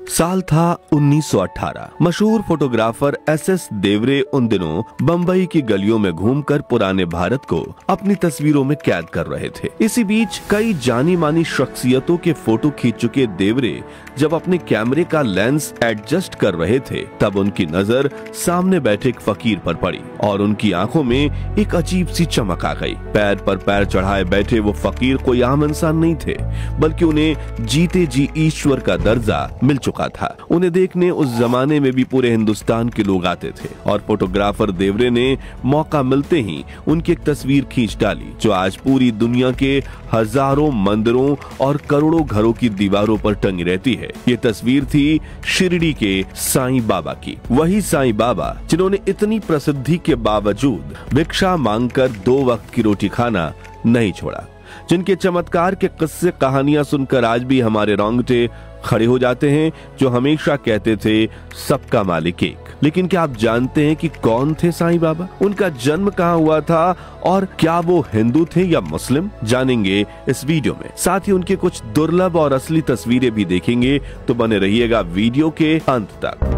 साल था 1918। मशहूर फोटोग्राफर एस.एस. देवरे उन दिनों बंबई की गलियों में घूमकर पुराने भारत को अपनी तस्वीरों में कैद कर रहे थे। इसी बीच कई जानी मानी शख्सियतों के फोटो खींच चुके देवरे जब अपने कैमरे का लेंस एडजस्ट कर रहे थे, तब उनकी नजर सामने बैठे एक फकीर पर पड़ी और उनकी आंखों में एक अजीब सी चमक आ गई। पैर पर पैर चढ़ाए बैठे वो फकीर कोई आम इंसान नहीं थे, बल्कि उन्हें जीते जी ईश्वर का दर्जा मिल चुका था। उन्हें देखने उस जमाने में भी पूरे हिंदुस्तान के लोग आते थे और फोटोग्राफर देवरे ने मौका मिलते ही उनकी एक तस्वीर खींच डाली, जो आज पूरी दुनिया के हजारों मंदिरों और करोड़ों घरों की दीवारों पर टंगी रहती है। ये तस्वीर थी शिरडी के साईं बाबा की। वही साईं बाबा जिन्होंने इतनी प्रसिद्धि के बावजूद भिक्षा मांगकर 2 वक्त की रोटी खाना नहीं छोड़ा, जिनके चमत्कार के किस्से कहानियां सुनकर आज भी हमारे रोंगटे खड़े हो जाते हैं, जो हमेशा कहते थे सबका मालिक एक। लेकिन क्या आप जानते हैं कि कौन थे साईं बाबा? उनका जन्म कहाँ हुआ था और क्या वो हिंदू थे या मुस्लिम? जानेंगे इस वीडियो में। साथ ही उनके कुछ दुर्लभ और असली तस्वीरें भी देखेंगे, तो बने रहिएगा वीडियो के अंत तक।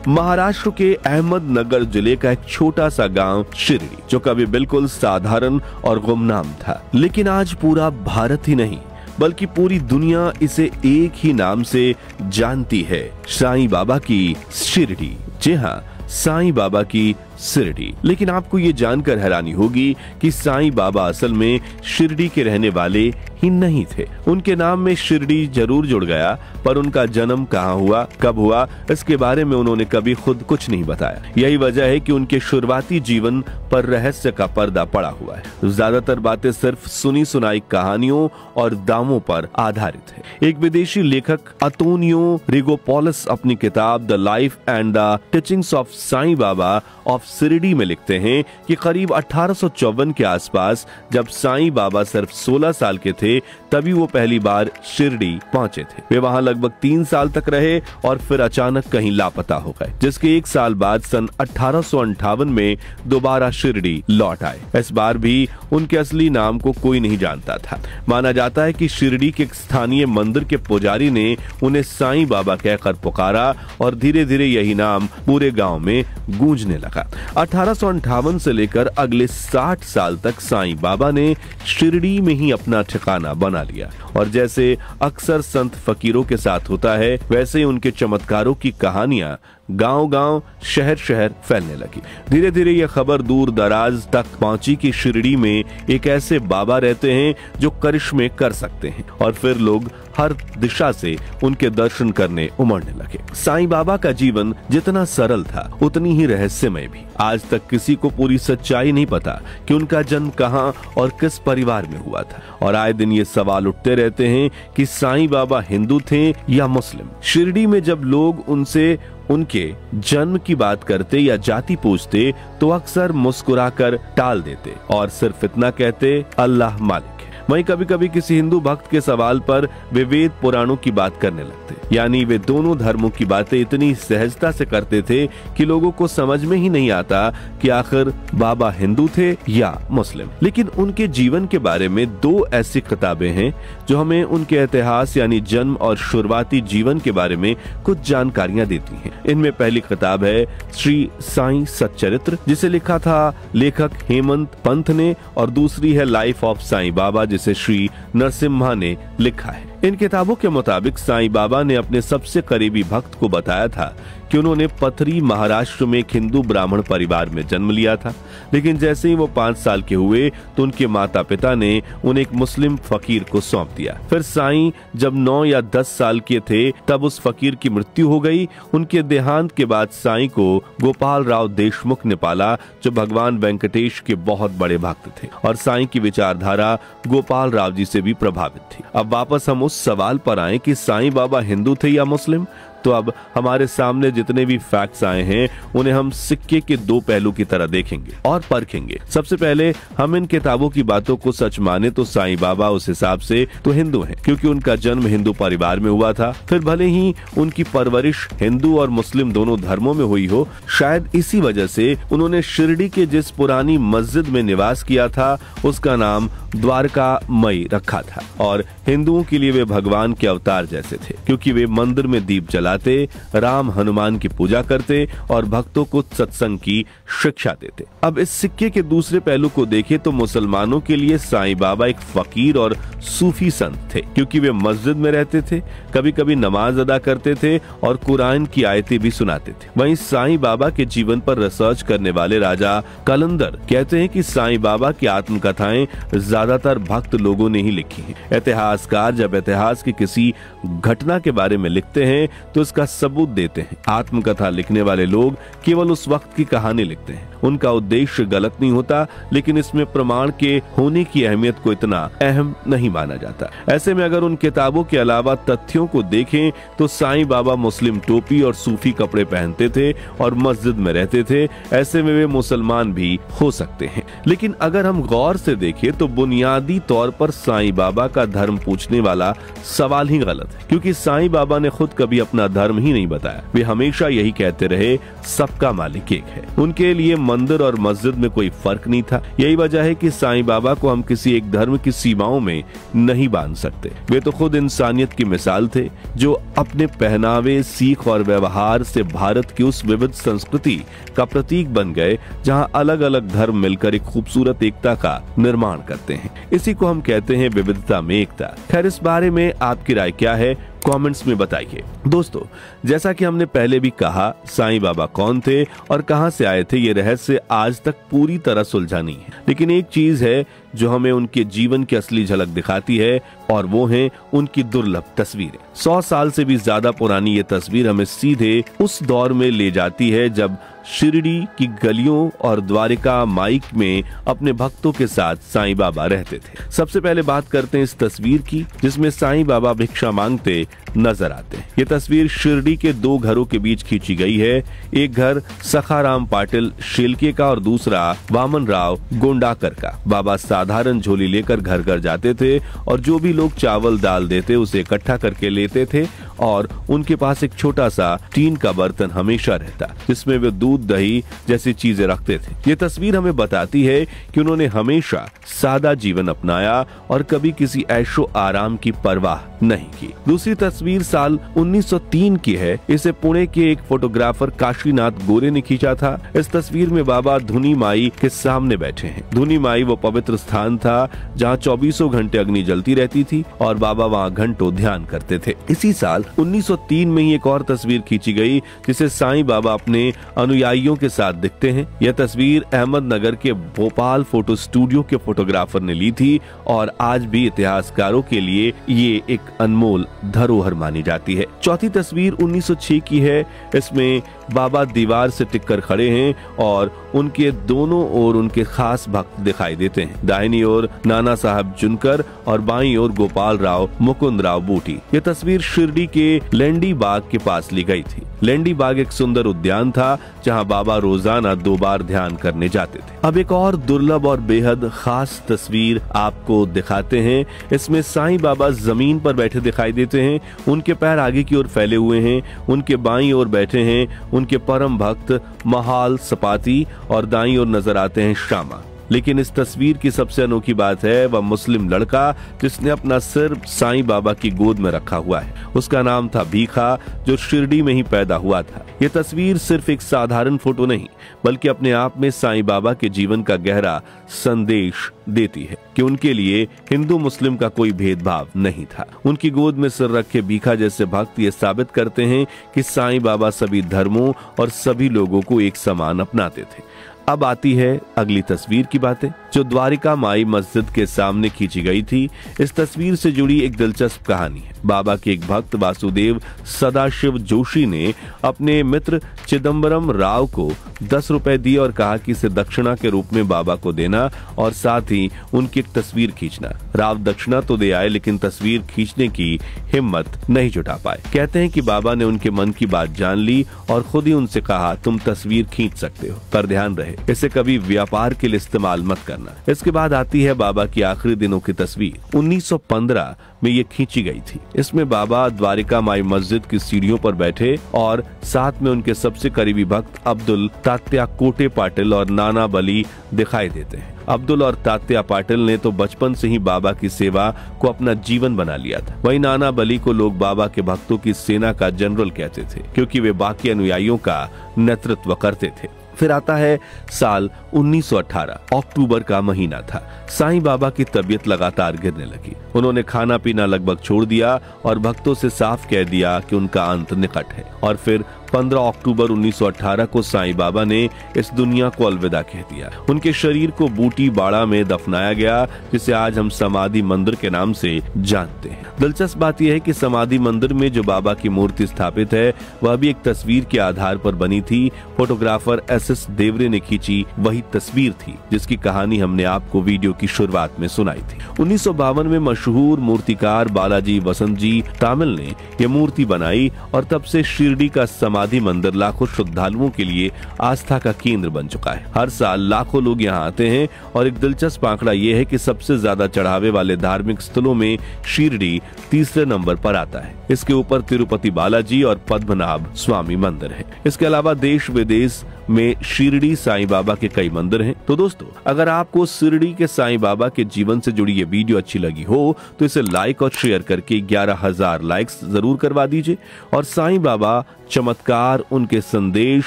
महाराष्ट्र के अहमदनगर जिले का एक छोटा सा गांव शिरडी, जो कभी बिल्कुल साधारण और गुमनाम था, लेकिन आज पूरा भारत ही नहीं बल्कि पूरी दुनिया इसे एक ही नाम से जानती है, साईं बाबा की शिरडी। जी हाँ, साईं बाबा की शिरडी। लेकिन आपको ये जानकर हैरानी होगी कि साईं बाबा असल में शिरडी के रहने वाले ही नहीं थे। उनके नाम में शिरडी जरूर जुड़ गया, पर उनका जन्म कहाँ हुआ, कब हुआ, इसके बारे में उन्होंने कभी खुद कुछ नहीं बताया। यही वजह है कि उनके शुरुआती जीवन पर रहस्य का पर्दा पड़ा हुआ है। ज्यादातर बातें सिर्फ सुनी सुनाई कहानियों और दावों पर आधारित है। एक विदेशी लेखक अतोनियो रिगोपोलिस अपनी किताब the life and the teachings of Sai Baba of Shirdi में लिखते हैं कि करीब 1854 के आसपास जब साईं बाबा सिर्फ 16 साल के थे, तभी वो पहली बार शिरडी पहुंचे थे। वे वहां लगभग 3 साल तक रहे और फिर अचानक कहीं लापता हो गए, जिसके 1 साल बाद सन 1858 में दोबारा शिरडी लौट आए। इस बार भी उनके असली नाम को कोई नहीं जानता था। माना जाता है कि शिरडी के स्थानीय मंदिर के पुजारी ने उन्हें साईं बाबा कहकर पुकारा और धीरे धीरे यही नाम पूरे गांव में गूंजने लगा। 1858 से लेकर अगले 60 साल तक साईं बाबा ने शिरडी में ही अपना ठिकाना बना लिया और जैसे अक्सर संत फकीरों के साथ होता है, वैसे ही उनके चमत्कारों की कहानियां गांव-गांव, शहर-शहर फैलने लगी। धीरे धीरे यह खबर दूर दराज तक पहुंची कि शिरडी में एक ऐसे बाबा रहते हैं जो करिश्मे कर सकते हैं और फिर लोग हर दिशा से उनके दर्शन करने उमड़ने लगे। साईं बाबा का जीवन जितना सरल था, उतनी ही रहस्यमय भी। आज तक किसी को पूरी सच्चाई नहीं पता कि उनका जन्म कहां और किस परिवार में हुआ था और आए दिन ये सवाल उठते रहते हैं कि साईं बाबा हिंदू थे या मुस्लिम। शिरडी में जब लोग उनसे उनके जन्म की बात करते या जाति पूछते, तो अक्सर मुस्कुराकर टाल देते और सिर्फ इतना कहते, अल्लाह मालिक है। वहीं कभी कभी किसी हिंदू भक्त के सवाल पर वे वेद पुराणों की बात करने लगते, यानी वे दोनों धर्मों की बातें इतनी सहजता से करते थे कि लोगों को समझ में ही नहीं आता कि आखिर बाबा हिंदू थे या मुस्लिम। लेकिन उनके जीवन के बारे में 2 ऐसी किताबें हैं जो हमें उनके इतिहास यानी जन्म और शुरुआती जीवन के बारे में कुछ जानकारियां देती हैं। इनमें पहली किताब है श्री साईं सच्चरित्र, जिसे लिखा था लेखक हेमंत पंत ने, और दूसरी है लाइफ ऑफ साईं बाबा, जिसे श्री नरसिम्हा ने लिखा है। इन किताबों के मुताबिक साईं बाबा ने अपने सबसे करीबी भक्त को बताया था कि उन्होंने पथरी महाराष्ट्र में एक हिंदू ब्राह्मण परिवार में जन्म लिया था, लेकिन जैसे ही वो 5 साल के हुए तो उनके माता पिता ने उन्हें एक मुस्लिम फकीर को सौंप दिया। फिर साईं जब 9 या 10 साल के थे, तब उस फकीर की मृत्यु हो गई। उनके देहांत के बाद साईं को गोपाल राव देशमुख ने पाला, जो भगवान वेंकटेश के बहुत बड़े भक्त थे और साईं की विचारधारा गोपाल राव जी से भी प्रभावित थी। अब वापस हम उस सवाल पर आए कि साईं बाबा हिंदू थे या मुस्लिम। तो अब हमारे सामने जितने भी फैक्ट्स आए हैं, उन्हें हम सिक्के के 2 पहलू की तरह देखेंगे और परखेंगे। सबसे पहले हम इन किताबों की बातों को सच माने तो साईं बाबा उस हिसाब से तो हिंदू हैं, क्योंकि उनका जन्म हिंदू परिवार में हुआ था। फिर भले ही उनकी परवरिश हिंदू और मुस्लिम दोनों धर्मों में हुई हो, शायद इसी वजह से उन्होंने शिरडी के जिस पुरानी मस्जिद में निवास किया था, उसका नाम द्वारका मई रखा था और हिंदुओं के लिए वे भगवान के अवतार जैसे थे, क्योंकि वे मंदिर में दीप जलाते, राम हनुमान की पूजा करते और भक्तों को सत्संग की शिक्षा देते। अब इस सिक्के के दूसरे पहलू को देखें तो मुसलमानों के लिए साईं बाबा एक फकीर और सूफी संत थे, क्योंकि वे मस्जिद में रहते थे, कभी कभी नमाज अदा करते थे और कुरान की आयतें भी सुनाते थे। वहीं साईं बाबा के जीवन पर रिसर्च करने वाले राजा कलंदर कहते हैं कि साईं बाबा की आत्मकथाएं ज्यादातर भक्त लोगों ने ही लिखी हैं। इतिहासकार जब इतिहास की किसी घटना के बारे में लिखते हैं तो इसका सबूत देते हैं। आत्मकथा लिखने वाले लोग केवल उस वक्त की कहानी लिखते हैं, उनका उद्देश्य गलत नहीं होता, लेकिन इसमें प्रमाण के होने की अहमियत को इतना अहम नहीं माना जाता। ऐसे में अगर उन किताबों के अलावा तथ्यों को देखें तो साईं बाबा मुस्लिम टोपी और सूफी कपड़े पहनते थे और मस्जिद में रहते थे। ऐसे में वे मुसलमान भी हो सकते हैं। लेकिन अगर हम गौर से देखें तो बुनियादी तौर पर साईं बाबा का धर्म पूछने वाला सवाल ही गलत है, क्योंकि साईं बाबा ने खुद कभी अपना धर्म ही नहीं बताया। वे हमेशा यही कहते रहे, सबका मालिक एक है। उनके लिए मंदिर और मस्जिद में कोई फर्क नहीं था। यही वजह है कि साईं बाबा को हम किसी एक धर्म की सीमाओं में नहीं बांध सकते। वे तो खुद इंसानियत की मिसाल थे, जो अपने पहनावे, सीख और व्यवहार से भारत की उस विविध संस्कृति का प्रतीक बन गए जहां अलग अलग धर्म मिलकर एक खूबसूरत एकता का निर्माण करते हैं। इसी को हम कहते हैं विविधता में एकता। खैर, इस बारे में आपकी राय क्या है, कमेंट्स में बताइए। दोस्तों, जैसा कि हमने पहले भी कहा, साईं बाबा कौन थे और कहां से आए थे, ये रहस्य आज तक पूरी तरह सुलझा नहीं है। लेकिन एक चीज है जो हमें उनके जीवन की असली झलक दिखाती है, और वो है उनकी दुर्लभ तस्वीरें। 100 साल से भी ज्यादा पुरानी ये तस्वीर हमें सीधे उस दौर में ले जाती है जब शिरडी की गलियों और द्वारिका माइक में अपने भक्तों के साथ साईं बाबा रहते थे। सबसे पहले बात करते हैं इस तस्वीर की, जिसमें साईं बाबा भिक्षा मांगते नजर आते हैं। ये तस्वीर शिरडी के 2 घरों के बीच खींची गई है। एक घर सखाराम पाटिल शेलके का और दूसरा वामन राव गोंडाकर का। बाबा साधारण झोली लेकर घर घर जाते थे और जो भी लोग चावल दाल देते उसे इकट्ठा करके लेते थे, और उनके पास एक छोटा सा टीन का बर्तन हमेशा रहता, जिसमें वे दूध दही जैसी चीजें रखते थे। ये तस्वीर हमें बताती है कि उन्होंने हमेशा सादा जीवन अपनाया और कभी किसी ऐशो आराम की परवाह नहीं की। दूसरी तस्वीर साल 1903 की है। इसे पुणे के एक फोटोग्राफर काशीनाथ गोरे ने खींचा था। इस तस्वीर में बाबा धुनी माई के सामने बैठे हैं। धुनी माई वो पवित्र स्थान था जहाँ 24 घंटे अग्नि जलती रहती थी और बाबा वहाँ घंटों ध्यान करते थे। इसी साल 1903 में ही एक और तस्वीर खींची गई, जिसे साईं बाबा अपने अनुयायियों के साथ दिखते हैं। यह तस्वीर अहमदनगर के भोपाल फोटो स्टूडियो के फोटोग्राफर ने ली थी और आज भी इतिहासकारों के लिए ये एक अनमोल धरोहर मानी जाती है। चौथी तस्वीर 1906 की है। इसमें बाबा दीवार से टिककर खड़े हैं और उनके दोनों ओर उनके खास भक्त दिखाई देते हैं। दाहिनी ओर नाना साहब जुनकर और बाईं ओर गोपाल राव मुकुंद राव बूटी। यह तस्वीर शिरडी के लेंडी बाग के पास ली गई थी। लेंडी बाग एक सुंदर उद्यान था जहां बाबा रोजाना 2 बार ध्यान करने जाते थे। अब एक और दुर्लभ और बेहद खास तस्वीर आपको दिखाते हैं। इसमें साईं बाबा जमीन पर बैठे दिखाई देते हैं। उनके पैर आगे की ओर फैले हुए हैं। उनके बाईं ओर बैठे हैं उनके परम भक्त महाल सपाती और दाईं ओर नजर आते हैं श्यामा। लेकिन इस तस्वीर की सबसे अनोखी बात है वह मुस्लिम लड़का जिसने अपना सिर साईं बाबा की गोद में रखा हुआ है। उसका नाम था भीखा, जो शिरडी में ही पैदा हुआ था। ये तस्वीर सिर्फ एक साधारण फोटो नहीं, बल्कि अपने आप में साईं बाबा के जीवन का गहरा संदेश देती है कि उनके लिए हिंदू मुस्लिम का कोई भेदभाव नहीं था। उनकी गोद में सिर रखे भीखा जैसे भक्त ये साबित करते हैं कि साईं बाबा सभी धर्मों और सभी लोगों को एक समान अपनाते थे। अब आती है अगली तस्वीर की बातें, जो द्वारिका माई मस्जिद के सामने खींची गई थी। इस तस्वीर से जुड़ी एक दिलचस्प कहानी है। बाबा के एक भक्त वासुदेव सदाशिव जोशी ने अपने मित्र चिदम्बरम राव को 10 रुपए दिए और कहा कि इसे दक्षिणा के रूप में बाबा को देना और साथ ही उनकी एक तस्वीर खींचना। राव दक्षिणा तो दे आए, लेकिन तस्वीर खींचने की हिम्मत नहीं जुटा पाए। कहते हैं कि बाबा ने उनके मन की बात जान ली और खुद ही उनसे कहा, तुम तस्वीर खींच सकते हो, पर ध्यान रहे इसे कभी व्यापार के लिए इस्तेमाल मत करना। इसके बाद आती है बाबा की आखिरी दिनों की तस्वीर। 1915 में ये खींची गई थी। इसमें बाबा द्वारिका माई मस्जिद की सीढ़ियों पर बैठे और साथ में उनके सबसे करीबी भक्त अब्दुल तात्या कोटे पाटिल और नाना बली दिखाई देते हैं। अब्दुल और तात्या पाटिल ने तो बचपन से ही बाबा की सेवा को अपना जीवन बना लिया था। वहीं नाना बली को लोग बाबा के भक्तों की सेना का जनरल कहते थे, क्योंकि वे बाकी अनुयायियों का नेतृत्व करते थे। फिर आता है साल 1918। अक्टूबर का महीना था। साईं बाबा की तबीयत लगातार गिरने लगी। उन्होंने खाना पीना लगभग छोड़ दिया और भक्तों से साफ कह दिया कि उनका अंत निकट है। और फिर 15 अक्टूबर 1918 को साईं बाबा ने इस दुनिया को अलविदा कह दिया। उनके शरीर को बूटी बाड़ा में दफनाया गया, जिसे आज हम समाधि मंदिर के नाम से जानते हैं। दिलचस्प बात यह है कि समाधि मंदिर में जो बाबा की मूर्ति स्थापित है वह भी एक तस्वीर के आधार पर बनी थी। फोटोग्राफर एस देवरे ने खींची वही तस्वीर थी जिसकी कहानी हमने आपको वीडियो की शुरुआत में सुनाई थी। 1952 में मशहूर मूर्तिकार बालाजी वसंत जी तामिल ने यह मूर्ति बनाई और तब से शिरडी का समाधि मंदिर लाखों श्रद्धालुओं के लिए आस्था का केंद्र बन चुका है। हर साल लाखों लोग यहाँ आते हैं और एक दिलचस्प आंकड़ा यह है कि सबसे ज्यादा चढ़ावे वाले धार्मिक स्थलों में शिरडी तीसरे नंबर पर आता है। इसके ऊपर तिरुपति बालाजी और पद्मनाभ स्वामी मंदिर है। इसके अलावा देश विदेश में शिरडी साईं बाबा के कई मंदिर हैं। तो दोस्तों, अगर आपको शिरडी के साईं बाबा के जीवन से जुड़ी ये वीडियो अच्छी लगी हो तो इसे लाइक और शेयर करके 11,000 लाइक्स जरूर करवा दीजिए। और साईं बाबा चमत्कार, उनके संदेश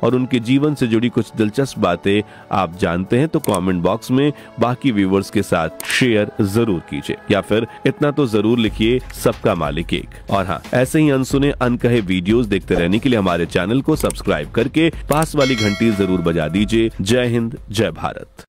और उनके जीवन से जुड़ी कुछ दिलचस्प बातें आप जानते हैं तो कमेंट बॉक्स में बाकी व्यूवर्स के साथ शेयर जरूर कीजिए, या फिर इतना तो जरूर लिखिए, सबका मालिक एक। और हाँ, ऐसे ही अनसुने अनकहे वीडियोस देखते रहने के लिए हमारे चैनल को सब्सक्राइब करके पास वाली घंटी जरूर बजा दीजिए। जय हिंद, जय भारत।